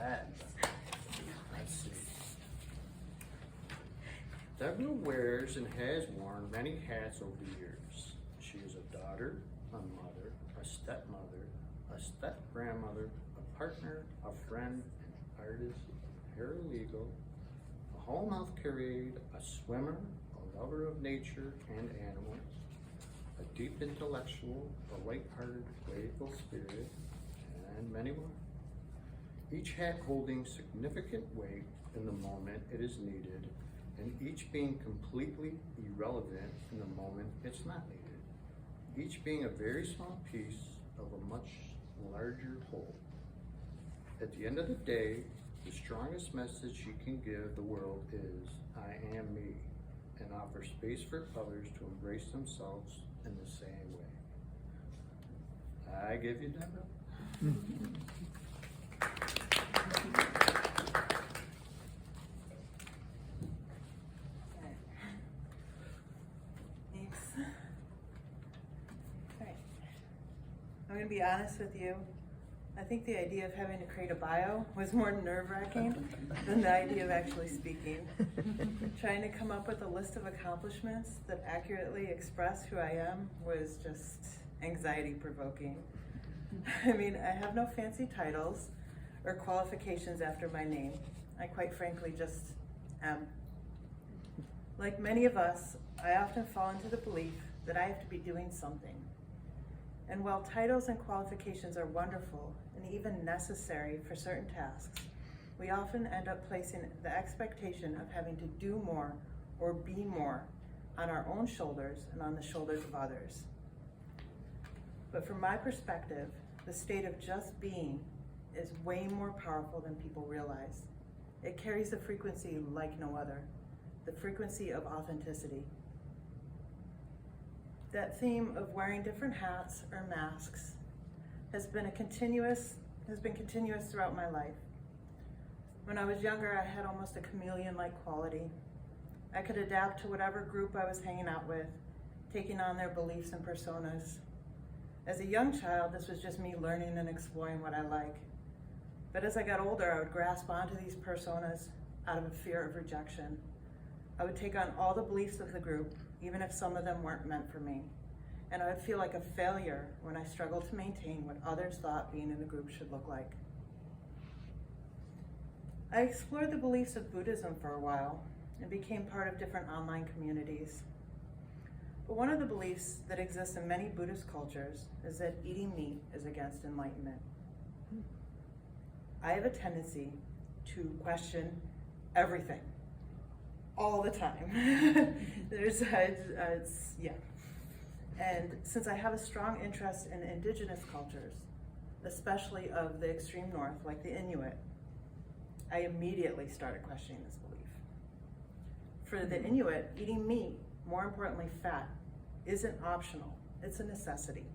that. Let's see. Debra wears and has worn many hats over the years. She is a daughter, a mother, a stepmother, a step-grandmother, a partner, a friend, an artist, a paralegal, a home health care aide, a swimmer, a lover of nature and animals, a deep intellectual, a light-hearted, playful spirit, and many more. Each hat holding significant weight in the moment it is needed, and each being completely irrelevant in the moment it's not needed. Each being a very small piece of a much larger whole. At the end of the day, the strongest message you can give the world is, I am me, and offer space for others to embrace themselves in the same way. I give you Debra. Thanks. All right. I'm going to be honest with you. I think the idea of having to create a bio was more nerve-wracking than the idea of actually speaking. Trying to come up with a list of accomplishments that accurately express who I am was just anxiety-provoking. I mean, I have no fancy titles or qualifications after my name. I quite frankly just am. Like many of us, I often fall into the belief that I have to be doing something. And while titles and qualifications are wonderful and even necessary for certain tasks, we often end up placing the expectation of having to do more or be more on our own shoulders and on the shoulders of others. But from my perspective, the state of just being is way more powerful than people realize. It carries a frequency like no other, the frequency of authenticity. That theme of wearing different hats or masks has been continuous throughout my life. When I was younger, I had almost a chameleon-like quality. I could adapt to whatever group I was hanging out with, taking on their beliefs and personas. As a young child, this was just me learning and exploring what I like. But as I got older, I would grasp onto these personas out of a fear of rejection. I would take on all the beliefs of the group, even if some of them weren't meant for me. And I would feel like a failure when I struggled to maintain what others thought being in the group should look like. I explored the beliefs of Buddhism for a while and became part of different online communities. But one of the beliefs that exists in many Buddhist cultures is that eating meat is against enlightenment. I have a tendency to question everything all the time. Yeah. And since I have a strong interest in indigenous cultures, especially of the extreme north, like the Inuit, I immediately started questioning this belief. For the Inuit, eating meat, more importantly fat, isn't optional, it's a necessity.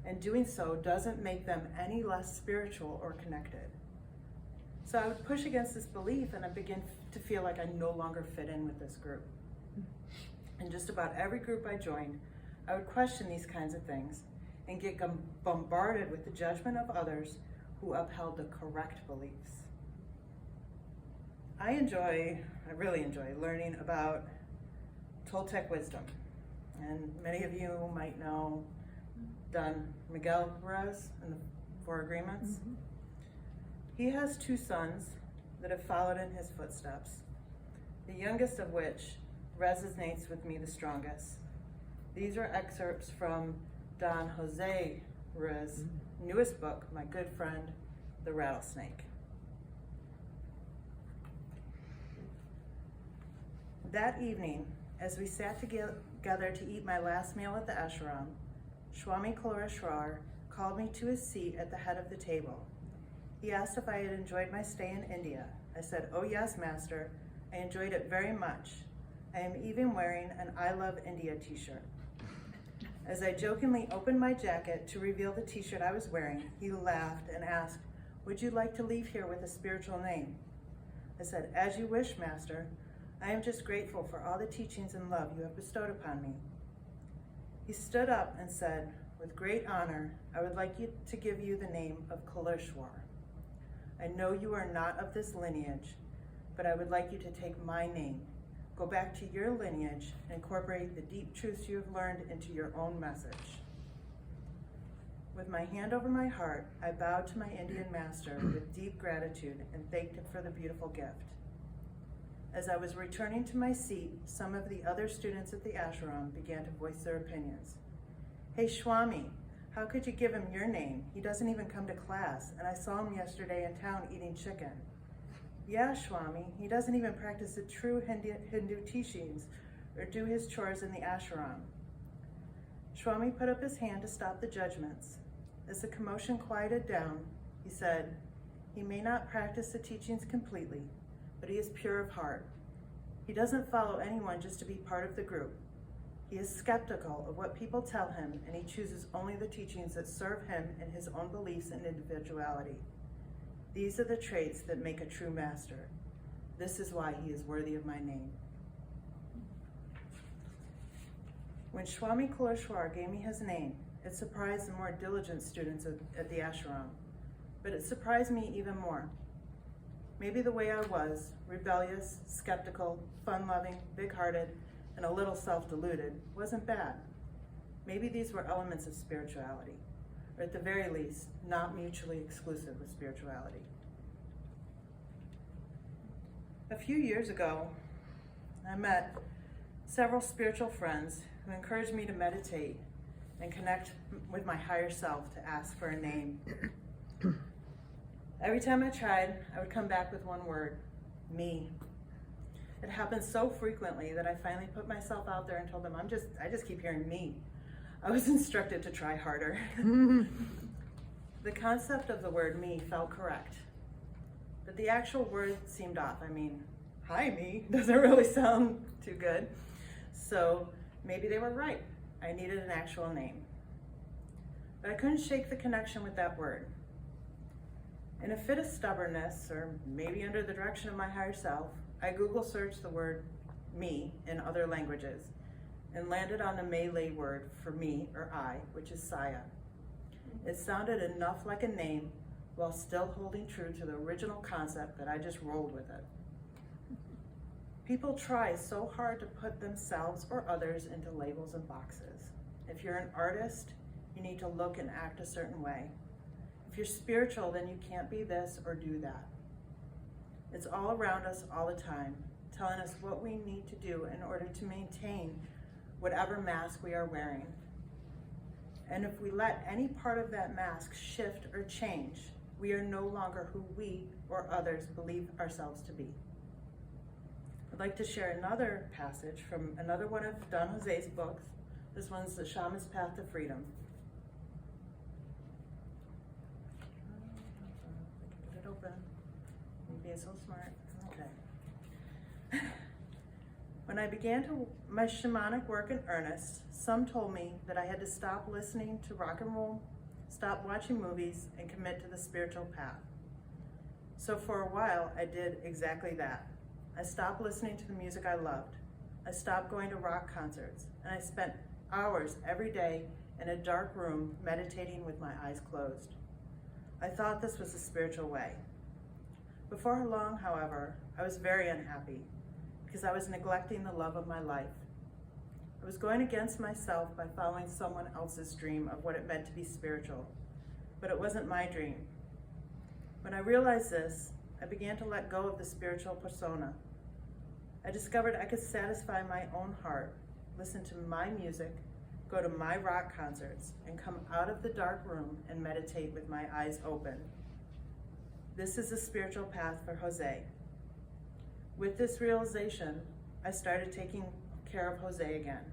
And doing so doesn't make them any less spiritual or connected. So I would push against this belief and I begin to feel like I no longer fit in with this group. In just about every group I joined, I would question these kinds of things and get bombarded with the judgment of others who upheld the correct beliefs. I really enjoy learning about Toltec wisdom. And many of you might know Don Miguel Ruiz in the Four Agreements. Mm-hmm. He has two sons that have followed in his footsteps, the youngest of which resonates with me the strongest. These are excerpts from Don Jose Ruiz's newest book, My Good Friend, the Rattlesnake. That evening, as we sat together to eat my last meal at the ashram, Swami Kulareshwar called me to his seat at the head of the table. He asked if I had enjoyed my stay in India. I said, "Oh yes, Master, I enjoyed it very much. I am even wearing an I Love India t-shirt." As I jokingly opened my jacket to reveal the t-shirt I was wearing, he laughed and asked, "Would you like to leave here with a spiritual name?" I said, "As you wish, Master. I am just grateful for all the teachings and love you have bestowed upon me." He stood up and said, "With great honor, I would like to give you the name of Kulareshwar." I know you are not of this lineage, but I would like you to take my name, go back to your lineage, and incorporate the deep truths you have learned into your own message. With my hand over my heart, I bowed to my Indian master with deep gratitude and thanked him for the beautiful gift. As I was returning to my seat, some of the other students at the ashram began to voice their opinions. Hey, Swami, how could you give him your name? He doesn't even come to class, and I saw him yesterday in town eating chicken. Yeah, Swami, he doesn't even practice the true Hindu teachings or do his chores in the ashram. Swami put up his hand to stop the judgments. As the commotion quieted down, he said, he may not practice the teachings completely, but he is pure of heart. He doesn't follow anyone just to be part of the group. He is skeptical of what people tell him, and he chooses only the teachings that serve him and his own beliefs and individuality. These are the traits that make a true master. This is why he is worthy of my name. When Swami Kuleshwar gave me his name, it surprised the more diligent students at the ashram, but it surprised me even more. Maybe the way I was, rebellious, skeptical, fun-loving, big-hearted, and a little self-deluded, wasn't bad. Maybe these were elements of spirituality, or at the very least, not mutually exclusive with spirituality. A few years ago, I met several spiritual friends who encouraged me to meditate and connect with my higher self to ask for a name. Every time I tried, I would come back with one word, me. It happened so frequently that I finally put myself out there and told them, I just keep hearing me. I was instructed to try harder. The concept of the word me felt correct, but the actual word seemed off. I mean, hi me doesn't really sound too good. So maybe they were right. I needed an actual name. But I couldn't shake the connection with that word. In a fit of stubbornness, or maybe under the direction of my higher self, I Google searched the word me in other languages and landed on the Malay word for me, or I, which is saya. It sounded enough like a name while still holding true to the original concept that I just rolled with it. People try so hard to put themselves or others into labels and boxes. If you're an artist, you need to look and act a certain way. If you're spiritual, then you can't be this or do that. It's all around us all the time, telling us what we need to do in order to maintain whatever mask we are wearing. And if we let any part of that mask shift or change, we are no longer who we or others believe ourselves to be. I'd like to share another passage from another one of Don Jose's books. This one's The Shaman's Path to Freedom. Get it open. I'm being so smart. Okay. When I began my shamanic work in earnest, some told me that I had to stop listening to rock and roll, stop watching movies, and commit to the spiritual path. So for a while, I did exactly that. I stopped listening to the music I loved. I stopped going to rock concerts, and I spent hours every day in a dark room meditating with my eyes closed. I thought this was the spiritual way. Before long, however, I was very unhappy because I was neglecting the love of my life. I was going against myself by following someone else's dream of what it meant to be spiritual, but it wasn't my dream. When I realized this, I began to let go of the spiritual persona. I discovered I could satisfy my own heart, listen to my music, go to my rock concerts, and come out of the dark room and meditate with my eyes open. This is the spiritual path for Jose. With this realization, I started taking care of Jose again.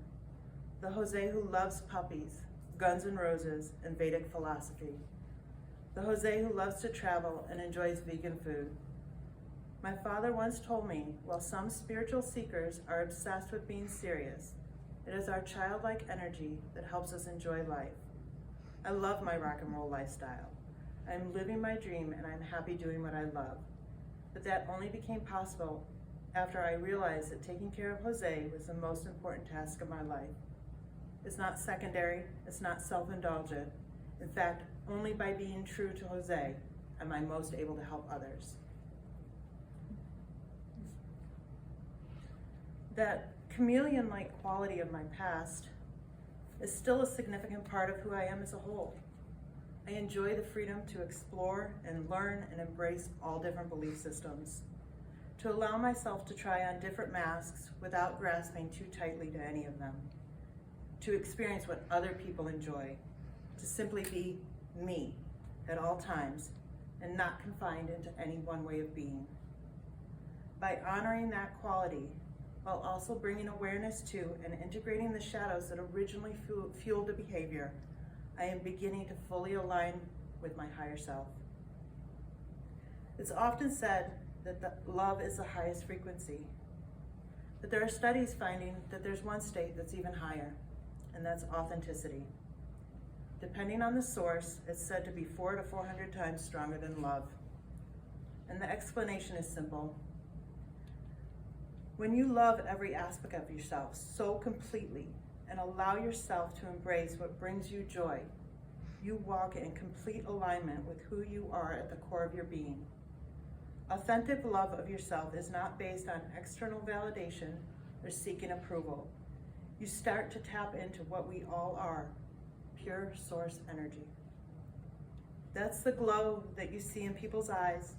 The Jose who loves puppies, Guns N' Roses, and Vedic philosophy. The Jose who loves to travel and enjoys vegan food. My father once told me, while some spiritual seekers are obsessed with being serious, it is our childlike energy that helps us enjoy life. I love my rock and roll lifestyle. I am living my dream and I'm happy doing what I love. But that only became possible after I realized that taking care of Jose was the most important task of my life. It's not secondary, it's not self-indulgent. In fact, only by being true to Jose, am I most able to help others? That chameleon-like quality of my past is still a significant part of who I am as a whole. I enjoy the freedom to explore and learn and embrace all different belief systems, to allow myself to try on different masks without grasping too tightly to any of them, to experience what other people enjoy, to simply be me at all times and not confined into any one way of being. By honoring that quality, while also bringing awareness to and integrating the shadows that originally fueled the behavior, I am beginning to fully align with my higher self. It's often said that love is the highest frequency, but there are studies finding that there's one state that's even higher, and that's authenticity. Depending on the source, it's said to be 400 to 400 times stronger than love. And the explanation is simple. When you love every aspect of yourself so completely and allow yourself to embrace what brings you joy, you walk in complete alignment with who you are at the core of your being. Authentic love of yourself is not based on external validation or seeking approval. You start to tap into what we all are, pure source energy. That's the glow that you see in people's eyes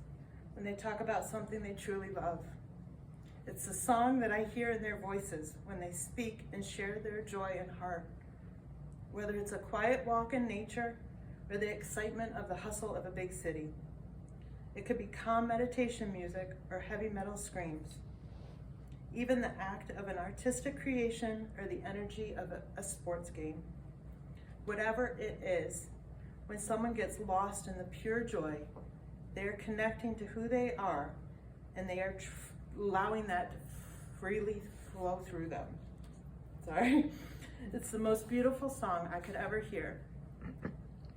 when they talk about something they truly love. It's the song that I hear in their voices when they speak and share their joy and heart. Whether it's a quiet walk in nature or the excitement of the hustle of a big city. It could be calm meditation music or heavy metal screams. Even the act of an artistic creation or the energy of a sports game. Whatever it is, when someone gets lost in the pure joy, they are connecting to who they are and they are allowing that to freely flow through them. Sorry. It's the most beautiful song I could ever hear.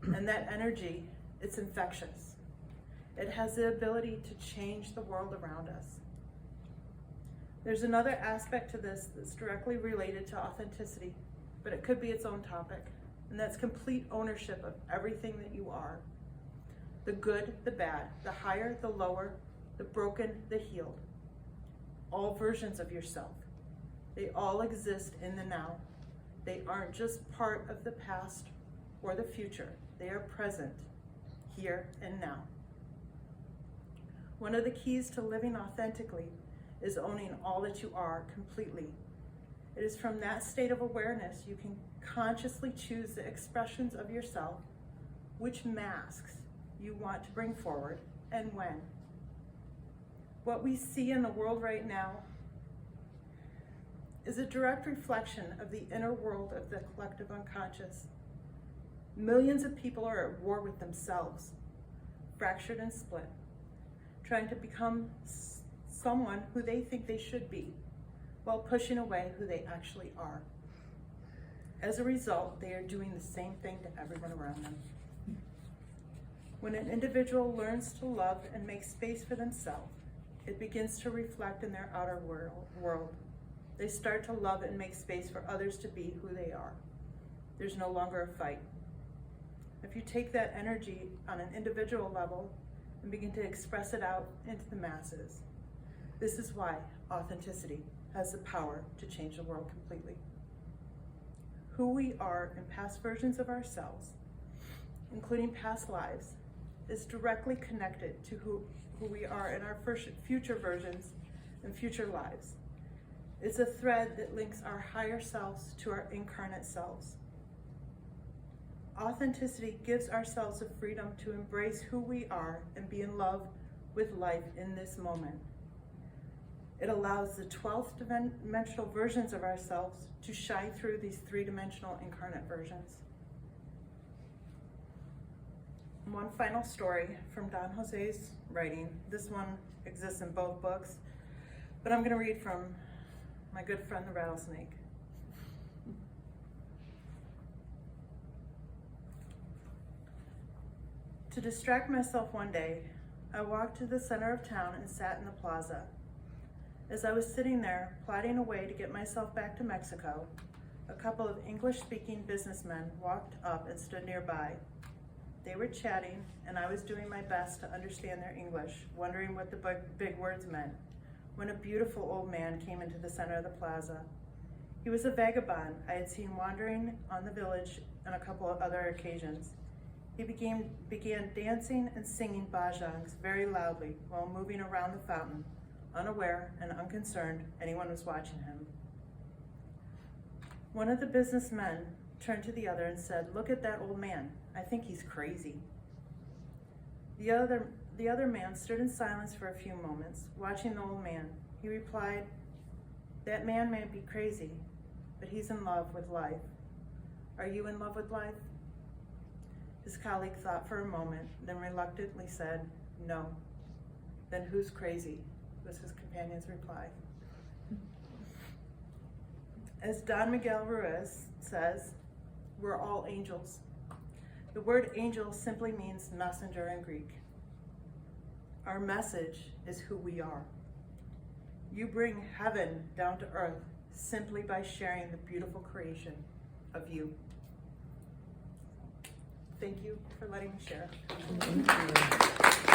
And that energy, it's infectious. It has the ability to change the world around us. There's another aspect to this that's directly related to authenticity, but it could be its own topic, and that's complete ownership of everything that you are. The good, the bad, the higher, the lower, the broken, the healed. All versions of yourself. They all exist in the now. They aren't just part of the past or the future. They are present, here and now. One of the keys to living authentically is owning all that you are completely. It is from that state of awareness you can consciously choose the expressions of yourself, which masks you want to bring forward, and when. What we see in the world right now is a direct reflection of the inner world of the collective unconscious. Millions of people are at war with themselves, fractured and split, trying to become someone who they think they should be, while pushing away who they actually are. As a result, they are doing the same thing to everyone around them. When an individual learns to love and make space for themselves, it begins to reflect in their outer world. They start to love and make space for others to be who they are. There's no longer a fight. If you take that energy on an individual level and begin to express it out into the masses, this is why authenticity has the power to change the world completely. Who we are in past versions of ourselves, including past lives, is directly connected to who we are in our future versions and future lives. It's a thread that links our higher selves to our incarnate selves. Authenticity gives ourselves the freedom to embrace who we are and be in love with life in this moment. It allows the 12th dimensional versions of ourselves to shine through these 3-dimensional incarnate versions. One final story from Don Jose's writing. This one exists in both books, but I'm going to read from my good friend the rattlesnake. To distract myself one day, I walked to the center of town and sat in the plaza. As I was sitting there, plotting a way to get myself back to Mexico, a couple of English-speaking businessmen walked up and stood nearby. They were chatting, and I was doing my best to understand their English, wondering what the big words meant, when a beautiful old man came into the center of the plaza. He was a vagabond I had seen wandering on the village on a couple of other occasions. He began dancing and singing bajangs very loudly while moving around the fountain, unaware and unconcerned anyone was watching him. One of the businessmen turned to the other and said, "Look at that old man. I think he's crazy." The other man stood in silence for a few moments, watching the old man. He replied, "That man may be crazy, but he's in love with life. Are you in love with life?" His colleague thought for a moment, then reluctantly said, "No." "Then who's crazy?" was his companion's reply. As Don Miguel Ruiz says, we're all angels. The word angel simply means messenger in Greek. Our message is who we are. You bring heaven down to earth simply by sharing the beautiful creation of you. Thank you for letting me share. Thank you.